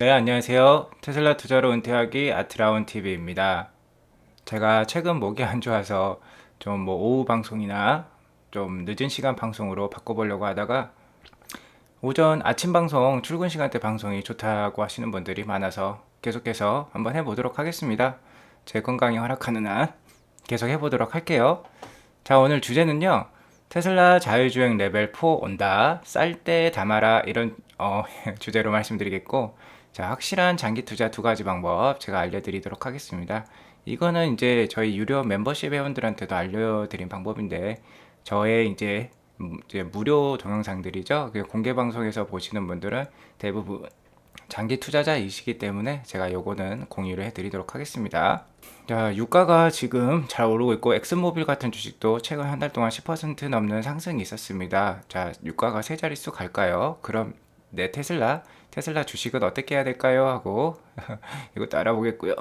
네, 안녕하세요. 테슬라 투자로 은퇴하기 아트라운 TV입니다. 제가 최근 목이 안 좋아서 좀 오후 방송이나 좀 늦은 시간 방송으로 바꿔보려고 하다가 오전 아침 방송 출근 시간대 방송이 좋다고 하시는 분들이 많아서 계속해서 한번 해보도록 하겠습니다. 제 건강이 허락하는 한 계속 해보도록 할게요. 자, 오늘 주제는요. 테슬라 자율주행 레벨 4 온다. 쌀 때 담아라. 이런 주제로 말씀드리겠고, 자, 확실한 장기 투자 두 가지 방법 제가 알려드리도록 하겠습니다. 이거는 이제 저희 유료 멤버십 회원들한테도 알려드린 방법인데, 저의 이제 무료 동영상들이죠. 공개 방송에서 보시는 분들은 대부분 장기 투자자이시기 때문에 제가 요거는 공유를 해드리도록 하겠습니다. 자, 유가가 지금 잘 오르고 있고 엑슨모빌 같은 주식도 최근 한 달 동안 10% 넘는 상승이 있었습니다. 자, 유가가 세 자릿수 갈까요? 그럼 내 테슬라 주식은 어떻게 해야 될까요? 하고 이것도 알아보겠고요.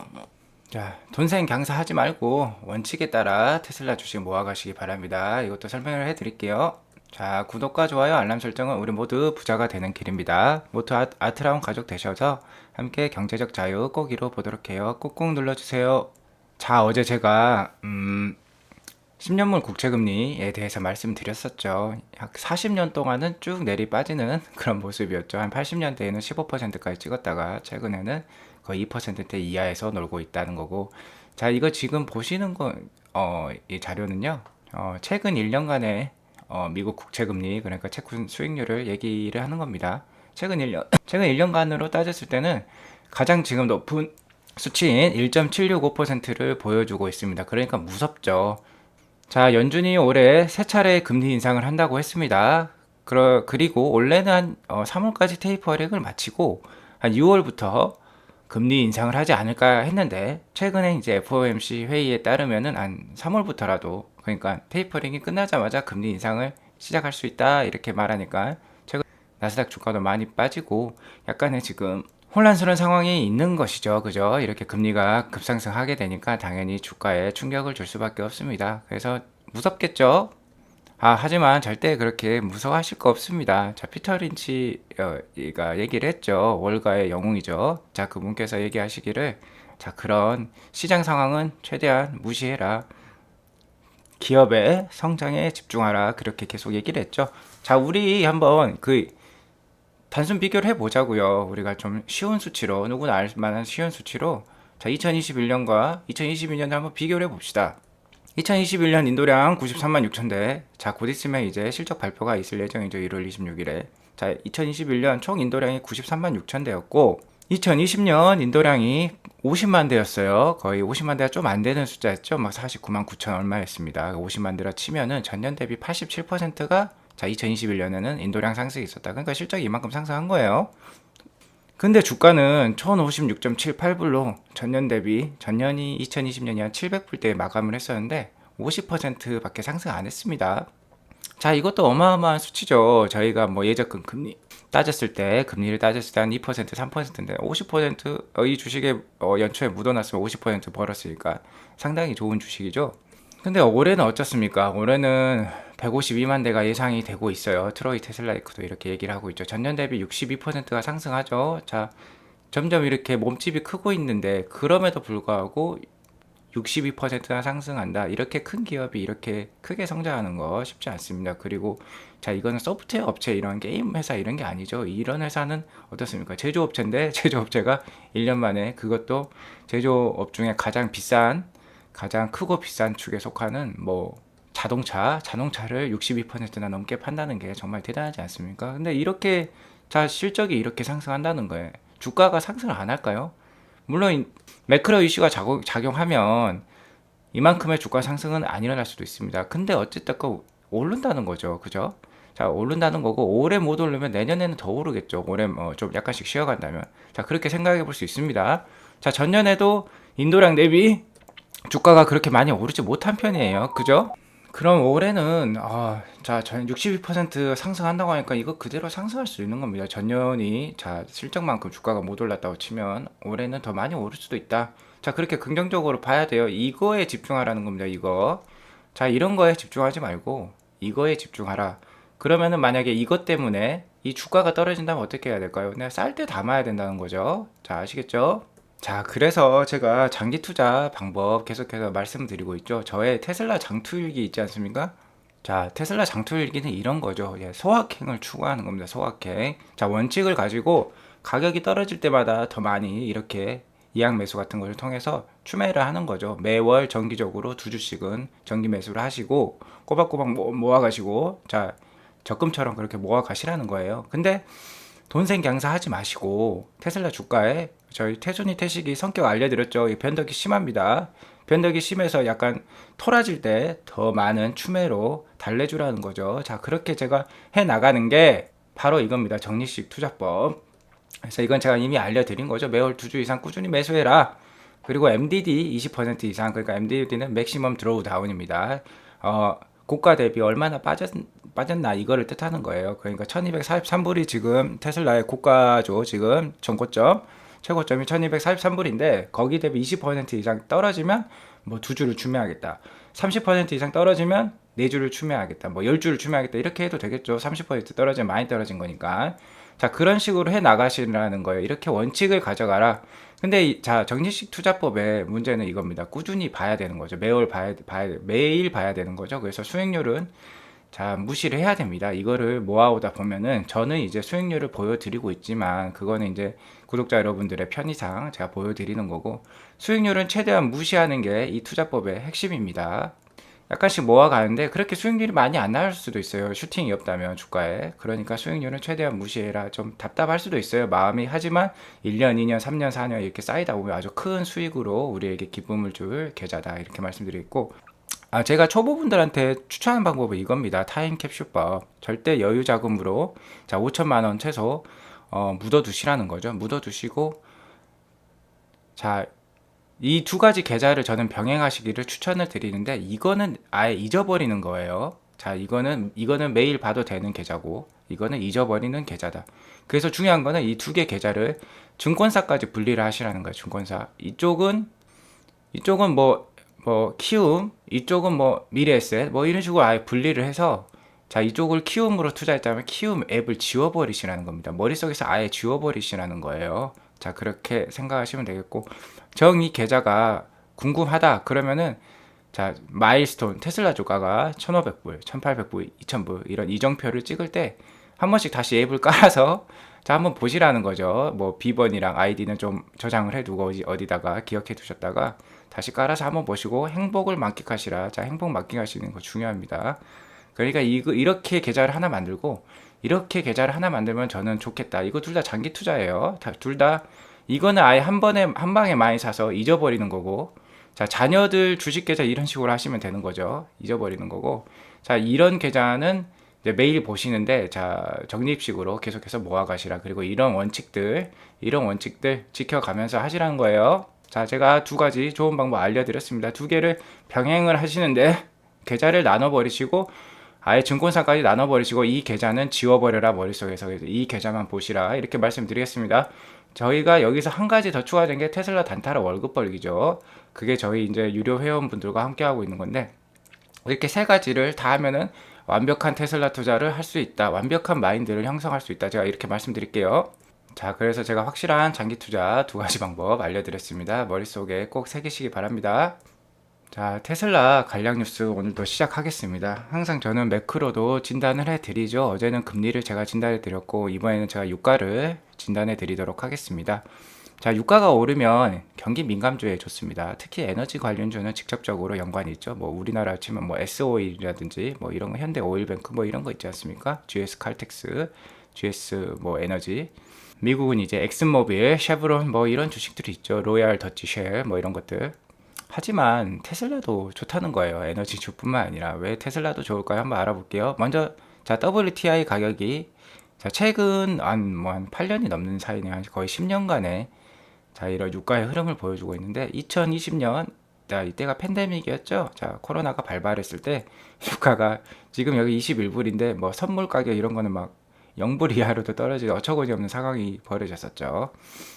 자, 돈생 강사하지 말고 원칙에 따라 테슬라 주식 모아가시기 바랍니다. 이것도 설명을 해드릴게요. 자, 구독과 좋아요, 알람 설정은 우리 모두 부자가 되는 길입니다. 모두 아트라운 가족 되셔서 함께 경제적 자유 꼭 이뤄보도록 해요. 꾹꾹 눌러주세요. 자, 어제 제가 10년물 국채금리에 대해서 말씀드렸었죠. 약 40년 동안은 쭉 내리 빠지는 그런 모습이었죠. 한 80년대에는 15%까지 찍었다가 최근에는 거의 2%대 이하에서 놀고 있다는 거고. 자, 이거 지금 보시는 이 자료는요. 최근 1년간의 미국 국채금리, 그러니까 채권 수익률을 얘기를 하는 겁니다. 최근 1년간으로 따졌을 때는 가장 지금 높은 수치인 1.765%를 보여주고 있습니다. 그러니까 무섭죠. 자, 연준이 올해 세 차례 금리 인상을 한다고 했습니다. 그리고 원래는 한 3월까지 테이퍼링을 마치고 한 6월부터 금리 인상을 하지 않을까 했는데 최근에 이제 FOMC 회의에 따르면은 한 3월부터라도, 그러니까 테이퍼링이 끝나자마자 금리 인상을 시작할 수 있다 이렇게 말하니까 최근 나스닥 주가도 많이 빠지고 약간의 지금 혼란스러운 상황이 있는 것이죠. 그죠? 이렇게 금리가 급상승하게 되니까 당연히 주가에 충격을 줄 수밖에 없습니다. 그래서 무섭겠죠? 하지만 절대 그렇게 무서워하실 거 없습니다. 자, 피터 린치가 얘기를 했죠. 월가의 영웅이죠. 자, 그분께서 얘기하시기를, 자, 그런 시장 상황은 최대한 무시해라. 기업의 성장에 집중하라. 그렇게 계속 얘기를 했죠. 자, 우리 한번 단순 비교를 해보자고요. 우리가 좀 쉬운 수치로, 누구나 알 만한 쉬운 수치로, 자, 2021년과 2022년을 한번 비교를 해봅시다. 2021년 인도량 93만 6천 대. 자, 곧 있으면 이제 실적 발표가 있을 예정이죠. 1월 26일에. 자, 2021년 총 인도량이 93만 6천 대였고, 2020년 인도량이 50만 대였어요. 거의 50만 대가 좀 안 되는 숫자였죠. 막 49만 9천 얼마였습니다. 50만 대라 치면은 전년 대비 87%가 자, 2021년에는 인도량 상승이 있었다. 그러니까 실적이 이만큼 상승한 거예요. 근데 주가는 1056.78불로 전년이 2020년이 한 700불대에 마감을 했었는데 50% 밖에 상승 안 했습니다. 자, 이것도 어마어마한 수치죠. 저희가 뭐 예적금 금리를 따졌을 때 한 2%, 3%인데 50%이 주식에 연초에 묻어놨으면 50% 벌었으니까 상당히 좋은 주식이죠. 근데 올해는 어떻습니까? 올해는 152만 대가 예상이 되고 있어요. 트로이 테슬라이크도 이렇게 얘기를 하고 있죠. 전년 대비 62%가 상승하죠. 자, 점점 이렇게 몸집이 크고 있는데 그럼에도 불구하고 62%나 상승한다. 이렇게 큰 기업이 이렇게 크게 성장하는 거 쉽지 않습니다. 그리고 자, 이거는 소프트웨어 업체, 이런 게임 회사 이런 게 아니죠. 이런 회사는 어떻습니까? 제조업체인데 제조업체가 1년 만에, 그것도 제조업 중에 가장 크고 비싼 축에 속하는 뭐 자동차를 62%나 넘게 판다는 게 정말 대단하지 않습니까? 근데 이렇게, 자, 실적이 이렇게 상승한다는 거예요. 주가가 상승을 안 할까요? 물론 매크로 이슈가 작용하면 이만큼의 주가 상승은 안 일어날 수도 있습니다. 근데 어쨌든 오른다는 거죠. 그죠? 자, 오른다는 거고, 올해 못 오르면 내년에는 더 오르겠죠. 올해 좀 약간씩 쉬어간다면. 자, 그렇게 생각해 볼 수 있습니다. 자, 전년에도 인도량 대비 주가가 그렇게 많이 오르지 못한 편이에요. 그죠? 그럼 올해는 전 62% 상승한다고 하니까 이거 그대로 상승할 수 있는 겁니다. 전년이, 자, 실적만큼 주가가 못 올랐다고 치면 올해는 더 많이 오를 수도 있다. 자, 그렇게 긍정적으로 봐야 돼요. 이거에 집중하라는 겁니다. 이거. 자, 이런 거에 집중하지 말고 이거에 집중하라. 그러면은 만약에 이것 때문에 이 주가가 떨어진다면 어떻게 해야 될까요? 그냥 쌀 때 담아야 된다는 거죠. 자, 아시겠죠? 자, 그래서 제가 장기 투자 방법 계속해서 말씀드리고 있죠. 저의 테슬라 장투일기 있지 않습니까? 자, 테슬라 장투일기는 이런 거죠. 예, 소확행을 추구하는 겁니다. 소확행. 자, 원칙을 가지고 가격이 떨어질 때마다 더 많이 이렇게 이악 매수 같은 것을 통해서 추매를 하는 거죠. 매월 정기적으로 두 주씩은 정기 매수를 하시고 꼬박꼬박 모아가시고, 자, 적금처럼 그렇게 모아가시라는 거예요. 근데 돈생 장사 하지 마시고 테슬라 주가에 저희 태순이 태식이 성격 알려드렸죠. 이 변덕이 심합니다. 변덕이 심해서 약간 토라질 때 더 많은 추매로 달래주라는 거죠. 자, 그렇게 제가 해 나가는 게 바로 이겁니다. 적립식 투자법. 그래서 이건 제가 이미 알려드린 거죠. 매월 2주 이상 꾸준히 매수해라. 그리고 MDD 20% 이상, 그러니까 MDD는 맥시멈 드로우 다운입니다. 고가 대비 얼마나 빠졌나 이거를 뜻하는 거예요. 그러니까 1243불이 지금 테슬라의 고가죠. 지금 전고점 최고점이 1243불인데 거기 대비 20% 이상 떨어지면 뭐 2주를 추매하겠다. 30% 이상 떨어지면 4주를 추매하겠다. 뭐 10주를 추매하겠다. 이렇게 해도 되겠죠. 30% 떨어지면 많이 떨어진 거니까. 자, 그런 식으로 해 나가시라는 거예요. 이렇게 원칙을 가져가라. 근데 자, 정리식 투자법의 문제는 이겁니다. 꾸준히 봐야 되는 거죠. 매일 봐야 되는 거죠. 그래서 수익률은 자, 무시를 해야 됩니다. 이거를 모아오다 보면은 저는 이제 수익률을 보여드리고 있지만 그거는 이제 구독자 여러분들의 편의상 제가 보여드리는 거고, 수익률은 최대한 무시하는 게 이 투자법의 핵심입니다. 약간씩 모아가는데 그렇게 수익률이 많이 안 나올 수도 있어요. 슈팅이 없다면 주가에. 그러니까 수익률은 최대한 무시해라. 좀 답답할 수도 있어요. 마음이. 하지만 1년, 2년, 3년, 4년 이렇게 쌓이다 보면 아주 큰 수익으로 우리에게 기쁨을 줄 계좌다. 이렇게 말씀드리고, 제가 초보분들한테 추천하는 방법은 이겁니다. 타임캡슐법. 절대 여유 자금으로 자 5천만 원 최소 묻어두시라는 거죠. 묻어두시고, 자, 이 두 가지 계좌를 저는 병행하시기를 추천을 드리는데 이거는 아예 잊어버리는 거예요. 자, 이거는 매일 봐도 되는 계좌고 이거는 잊어버리는 계좌다. 그래서 중요한 거는 이 두 개 계좌를 증권사까지 분리를 하시라는 거예요. 증권사. 이쪽은 뭐 키움, 이쪽은 뭐 미래에셋, 뭐 이런 식으로 아예 분리를 해서, 자, 이쪽을 키움으로 투자했다면 키움 앱을 지워버리시라는 겁니다. 머릿속에서 아예 지워버리시라는 거예요. 자, 그렇게 생각하시면 되겠고, 정 이 계좌가 궁금하다 그러면은, 자, 마일스톤 테슬라 주가가 1,500불, 1,800불, 2,000불 이런 이정표를 찍을 때 한 번씩 다시 앱을 깔아서 자, 한번 보시라는 거죠. 뭐 비번이랑 아이디는 좀 저장을 해두고 어디다가 기억해 두셨다가 다시 깔아서 한번 보시고 행복을 만끽하시라. 자, 행복 만끽하시는 거 중요합니다. 그러니까 이렇게 계좌를 하나 만들고 이렇게 계좌를 하나 만들면 저는 좋겠다. 이거 둘 다 장기 투자예요. 둘 다 이거는 아예 한 방에 많이 사서 잊어버리는 거고, 자, 자녀들 주식 계좌 이런 식으로 하시면 되는 거죠. 잊어버리는 거고, 자, 이런 계좌는 이제 매일 보시는데, 자, 적립식으로 계속해서 모아가시라. 그리고 이런 원칙들 지켜가면서 하시라는 거예요. 자, 제가 두 가지 좋은 방법 알려드렸습니다. 두 개를 병행을 하시는데 계좌를 나눠버리시고 아예 증권사까지 나눠버리시고 이 계좌는 지워버려라. 머릿속에서 이 계좌만 보시라. 이렇게 말씀드리겠습니다. 저희가 여기서 한 가지 더 추가된 게 테슬라 단타로 월급 벌기죠. 그게 저희 이제 유료 회원분들과 함께 하고 있는 건데, 이렇게 세 가지를 다 하면은 완벽한 테슬라 투자를 할 수 있다. 완벽한 마인드를 형성할 수 있다. 제가 이렇게 말씀드릴게요. 자, 그래서 제가 확실한 장기 투자 두 가지 방법 알려드렸습니다. 머릿속에 꼭 새기시기 바랍니다. 자, 테슬라 관련 뉴스 오늘도 시작하겠습니다. 항상 저는 매크로도 진단을 해드리죠. 어제는 금리를 제가 진단해드렸고 이번에는 제가 유가를 진단해드리도록 하겠습니다. 자, 유가가 오르면 경기 민감주에 좋습니다. 특히 에너지 관련주는 직접적으로 연관이 있죠. 뭐 우리나라 치면 뭐 S-오일이라든지 뭐 이런 거, 현대 오일뱅크 뭐 이런 거 있지 않습니까? GS 칼텍스, GS 뭐 에너지. 미국은 이제 엑슨모빌, 쉐브론 뭐 이런 주식들이 있죠. 로얄 더치쉘 뭐 이런 것들. 하지만 테슬라도 좋다는 거예요. 에너지주뿐만 아니라. 왜 테슬라도 좋을까요? 한번 알아볼게요. 먼저 자, WTI 가격이 자, 최근 한 8년이 넘는 사이네. 한 거의 10년간의 자, 이런 유가의 흐름을 보여주고 있는데 2020년 자, 이때가 팬데믹이었죠. 자, 코로나가 발발했을 때 유가가 지금 여기 21불인데 뭐 선물 가격 이런 거는 막 0불 이하로도 떨어지는 어처구니 없는 상황이 벌어졌었죠.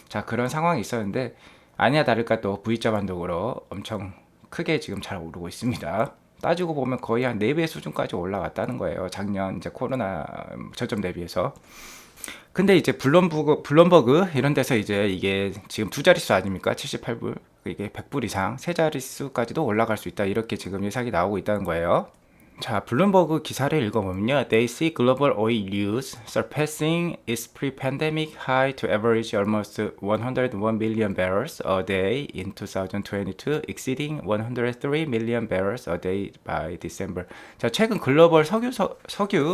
자, 그런 상황이 있었는데 아니나 다를까 또 V자 반동으로 엄청 크게 지금 잘 오르고 있습니다. 따지고 보면 거의 한 4배 수준까지 올라왔다는 거예요. 작년 이제 코로나 저점 대비해서. 근데 이제 블룸버그 이런 데서 이제 이게 지금 두 자릿수 아닙니까? 78불. 이게 100불 이상 세 자릿수까지도 올라갈 수 있다. 이렇게 지금 예상이 나오고 있다는 거예요. 자, 블룸버그 기사를 읽어보면요. They see global oil use surpassing its pre-pandemic high to average almost 101 million barrels a day in 2022, exceeding 103 million barrels a day by December. 자, 최근 글로벌 석유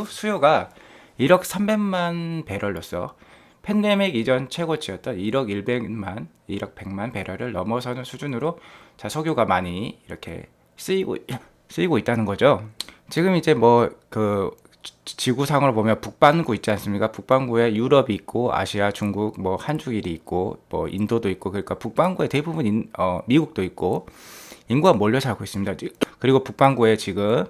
수요가 1억 300만 배럴로서 팬데믹 이전 최고치였던 1억 100만, 1억 100만 배럴을 넘어서는 수준으로 자, 석유가 많이 이렇게 쓰이고 있다는 거죠. 지금 이제 뭐 그 지구상으로 보면 북반구 있지 않습니까? 북반구에 유럽이 있고 아시아, 중국, 뭐 한중일이 있고 뭐 인도도 있고 그러니까 북반구에 대부분 미국도 있고 인구가 몰려 살고 있습니다. 그리고 북반구에 지금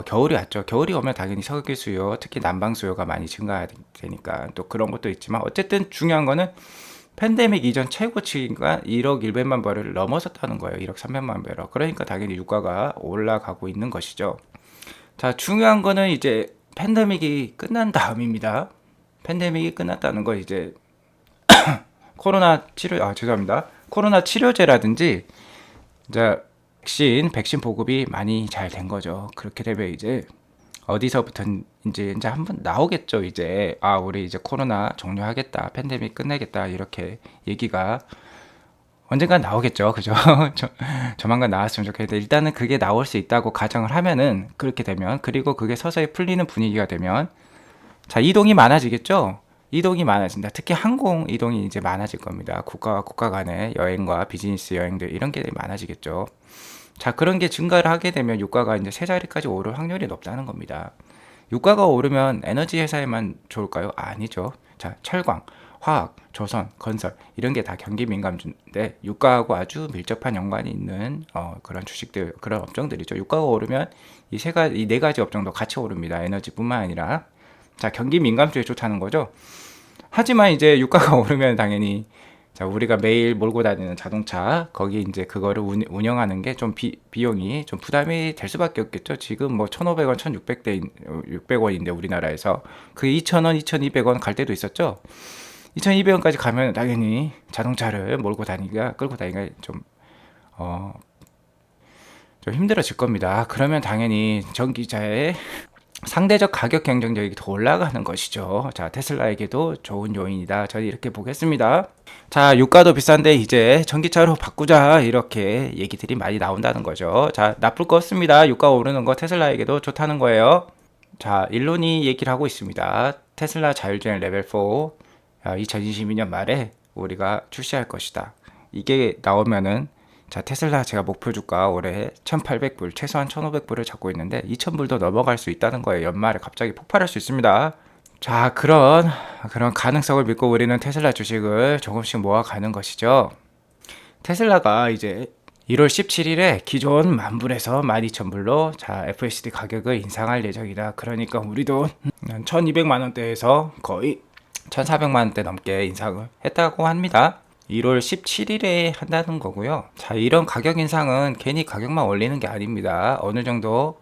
겨울이 왔죠. 겨울이 오면 당연히 석유 수요, 특히 난방 수요가 많이 증가되니까 또 그런 것도 있지만 어쨌든 중요한 거는 팬데믹 이전 최고치가 1억 100만 배럴을 넘어섰다는 거예요. 1억 300만 배럴. 그러니까 당연히 유가가 올라가고 있는 것이죠. 자, 중요한 거는 이제 팬데믹이 끝난 다음입니다. 팬데믹이 끝났다는 거 이제 죄송합니다. 코로나 치료제라든지 이제 백신 보급이 많이 잘 된 거죠. 그렇게 되면 이제 어디서부터 이제 한번 나오겠죠. 이제 우리 이제 코로나 종료하겠다, 팬데믹 끝내겠다 이렇게 얘기가 언젠간 나오겠죠. 그죠? 조만간 나왔으면 좋겠는데 일단은 그게 나올 수 있다고 가정을 하면은 그렇게 되면 그리고 그게 서서히 풀리는 분위기가 되면 자, 이동이 많아지겠죠. 이동이 많아진다. 특히 항공 이동이 이제 많아질 겁니다. 국가와 국가 간의 여행과 비즈니스 여행들 이런 게 많아지겠죠. 자, 그런 게 증가를 하게 되면 유가가 이제 세 자리까지 오를 확률이 높다는 겁니다. 유가가 오르면 에너지 회사에만 좋을까요? 아니죠. 자, 철강, 화학, 조선, 건설 이런 게 다 경기 민감주인데 유가하고 아주 밀접한 연관이 있는 그런 주식들, 그런 업종들이죠. 유가가 오르면 이 네 가지 업종도 같이 오릅니다. 에너지뿐만 아니라 자, 경기 민감주에 좋다는 거죠. 하지만 이제 유가가 오르면 당연히 자, 우리가 매일 몰고 다니는 자동차 거기 이제 그거를 운영하는 게 좀 비용이 좀 부담이 될 수밖에 없겠죠. 지금 뭐 1,500원, 1,600원인데 우리나라에서 그 2,000원, 2,200원 갈 때도 있었죠. 2,200원까지 가면 당연히 자동차를 끌고 다니기가 좀 힘들어질 겁니다. 그러면 당연히 전기차의 상대적 가격 경쟁력이 더 올라가는 것이죠. 자, 테슬라에게도 좋은 요인이다. 저는 이렇게 보겠습니다. 자, 유가도 비싼데 이제 전기차로 바꾸자 이렇게 얘기들이 많이 나온다는 거죠. 자, 나쁠 거 없습니다. 유가 오르는 거 테슬라에게도 좋다는 거예요. 자, 일론이 얘기를 하고 있습니다. 테슬라 자율주행 레벨 4 2022년 말에 우리가 출시할 것이다. 이게 나오면은 자, 테슬라 제가 목표 주가 올해 1,800불, 최소한 1,500불을 잡고 있는데 2,000불도 넘어갈 수 있다는 거예요. 연말에 갑자기 폭발할 수 있습니다. 자, 그런 가능성을 믿고 우리는 테슬라 주식을 조금씩 모아가는 것이죠. 테슬라가 이제 1월 17일에 기존 10,000불에서 12,000불로 자, FSD 가격을 인상할 예정이다. 그러니까 우리도 1,200만 원대에서 거의 1,400만 원대 넘게 인상을 했다고 합니다. 1월 17일에 한다는 거고요. 자, 이런 가격 인상은 괜히 가격만 올리는 게 아닙니다. 어느 정도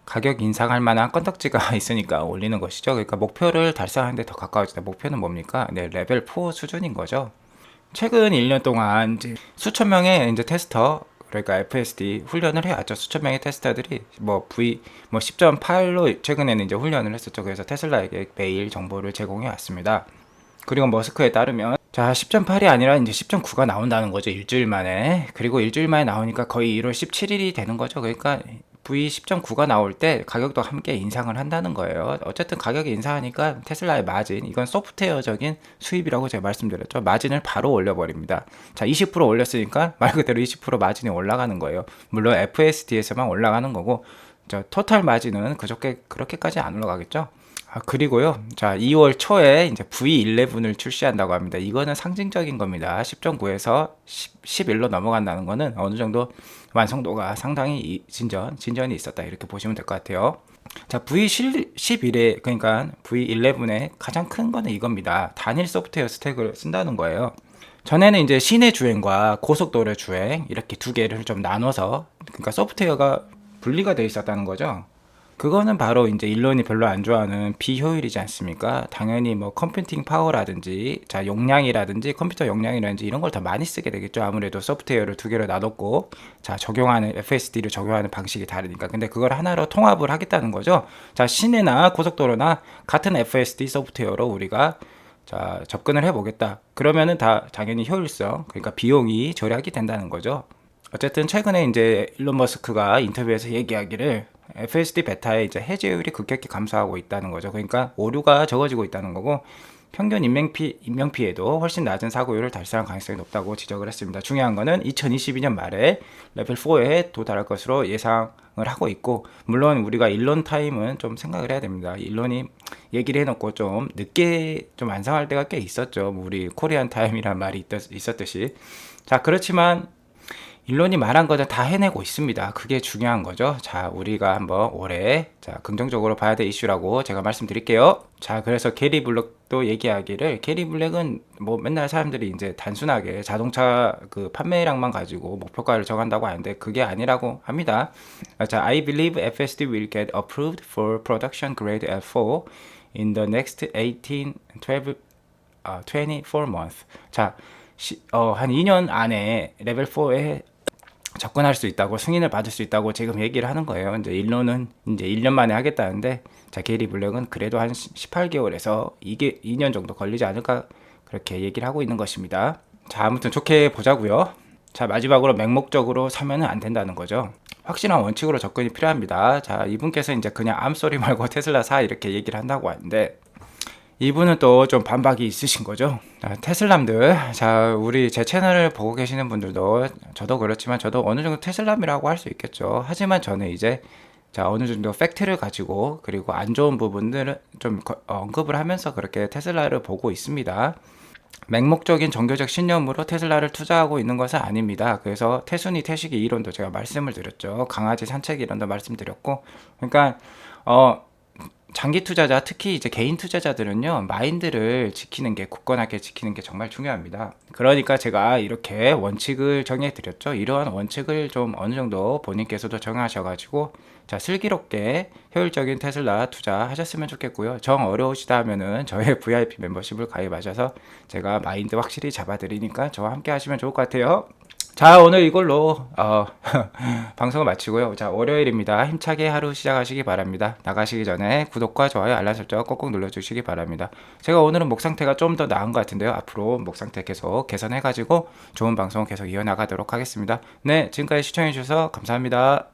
가격 인상할 만한 건덕지가 있으니까 올리는 것이죠. 그러니까 목표를 달성하는데 더 가까워지다. 목표는 뭡니까? 네, 레벨 4 수준인 거죠. 최근 1년 동안 이제 수천 명의 이제 테스터, 그러니까 FSD 훈련을 해왔죠. 수천 명의 테스터들이 뭐 10.8로 최근에는 이제 훈련을 했었죠. 그래서 테슬라에게 매일 정보를 제공해 왔습니다. 그리고 머스크에 따르면 자, 10.8이 아니라 이제 10.9가 나온다는 거죠. 일주일 만에. 그리고 일주일 만에 나오니까 거의 1월 17일이 되는 거죠. 그러니까 V 10.9가 나올 때 가격도 함께 인상을 한다는 거예요. 어쨌든 가격이 인상하니까 테슬라의 마진, 이건 소프트웨어적인 수입이라고 제가 말씀드렸죠. 마진을 바로 올려버립니다. 자, 20% 올렸으니까 말 그대로 20% 마진이 올라가는 거예요. 물론 FSD에서만 올라가는 거고, 토탈 마진은 그렇게까지 안 올라가겠죠. 그리고요. 자, 2월 초에 이제 V11을 출시한다고 합니다. 이거는 상징적인 겁니다. 10.9에서 11로 넘어간다는 거는 어느 정도 완성도가 상당히 진전이 있었다. 이렇게 보시면 될 것 같아요. 자, V11에, 그러니까 V11의 가장 큰 거는 이겁니다. 단일 소프트웨어 스택을 쓴다는 거예요. 전에는 이제 시내 주행과 고속도로 주행, 이렇게 두 개를 좀 나눠서, 그러니까 소프트웨어가 분리가 돼 있었다는 거죠. 그거는 바로 이제 일론이 별로 안 좋아하는 비효율이지 않습니까? 당연히 뭐 컴퓨팅 파워라든지 자 용량이라든지 컴퓨터 용량이라든지 이런 걸 더 많이 쓰게 되겠죠. 아무래도 소프트웨어를 두 개로 나눴고 자 적용하는 FSD를 적용하는 방식이 다르니까. 근데 그걸 하나로 통합을 하겠다는 거죠. 자 시내나 고속도로나 같은 FSD 소프트웨어로 우리가 자 접근을 해보겠다. 그러면은 다 당연히 효율성 그러니까 비용이 절약이 된다는 거죠. 어쨌든 최근에 이제 일론 머스크가 인터뷰에서 얘기하기를 FSD 베타의 이제 해제율이 급격히 감소하고 있다는 거죠. 그러니까 오류가 적어지고 있다는 거고 평균 인명피해도 훨씬 낮은 사고율을 달성할 가능성이 높다고 지적을 했습니다. 중요한 거는 2022년 말에 레벨 4에 도달할 것으로 예상을 하고 있고 물론 우리가 일론 타임은 좀 생각을 해야 됩니다. 일론이 얘기를 해놓고 좀 늦게 좀 완성할 때가 꽤 있었죠. 뭐 우리 코리안 타임이란 말이 있었듯이 자 그렇지만 일론이 말한 거는 다 해내고 있습니다. 그게 중요한 거죠. 자, 우리가 한번 올해 자 긍정적으로 봐야 될 이슈라고 제가 말씀드릴게요. 자, 그래서 게리 블랙도 얘기하기를 게리 블랙은 뭐 맨날 사람들이 이제 단순하게 자동차 그 판매량만 가지고 목표가를 정한다고 하는데 그게 아니라고 합니다. 자, I believe FSD will get approved for production grade L4 in the next 24 months. 자, 한 2년 안에 레벨 4에 접근할 수 있다고 승인을 받을 수 있다고 지금 얘기를 하는 거예요. 이제 일론은 이제 1년 만에 하겠다는데 자 게리 블랙은 그래도 한 18개월에서 이게 2년 정도 걸리지 않을까 그렇게 얘기를 하고 있는 것입니다. 자 아무튼 좋게 보자고요. 자 마지막으로 맹목적으로 사면은 안 된다는 거죠. 확실한 원칙으로 접근이 필요합니다. 자 이분께서 이제 그냥 암소리 말고 테슬라 사 이렇게 얘기를 한다고 하는데 이분은 또 좀 반박이 있으신 거죠. 자, 테슬람들, 자 우리 제 채널을 보고 계시는 분들도 저도 그렇지만 저도 어느 정도 테슬람이라고 할 수 있겠죠. 하지만 저는 이제 자 어느 정도 팩트를 가지고 그리고 안 좋은 부분들을 좀 언급을 하면서 그렇게 테슬라를 보고 있습니다. 맹목적인 종교적 신념으로 테슬라를 투자하고 있는 것은 아닙니다. 그래서 태순이 태식이 이론도 제가 말씀을 드렸죠. 강아지 산책 이론도 말씀드렸고, 그러니까 장기 투자자, 특히 이제 개인 투자자들은요, 마인드를 지키는 게, 굳건하게 지키는 게 정말 중요합니다. 그러니까 제가 이렇게 원칙을 정해 드렸죠. 이러한 원칙을 좀 어느 정도 본인께서도 정하셔가지고, 자, 슬기롭게 효율적인 테슬라 투자하셨으면 좋겠고요. 정 어려우시다 하면은 저의 VIP 멤버십을 가입하셔서 제가 마인드 확실히 잡아드리니까 저와 함께 하시면 좋을 것 같아요. 자 오늘 이걸로 방송을 마치고요. 자 월요일입니다. 힘차게 하루 시작하시기 바랍니다. 나가시기 전에 구독과 좋아요 알람 설정 꼭꼭 눌러주시기 바랍니다. 제가 오늘은 목 상태가 좀 더 나은 것 같은데요. 앞으로 목 상태 계속 개선해 가지고 좋은 방송 계속 이어나가도록 하겠습니다. 네 지금까지 시청해 주셔서 감사합니다.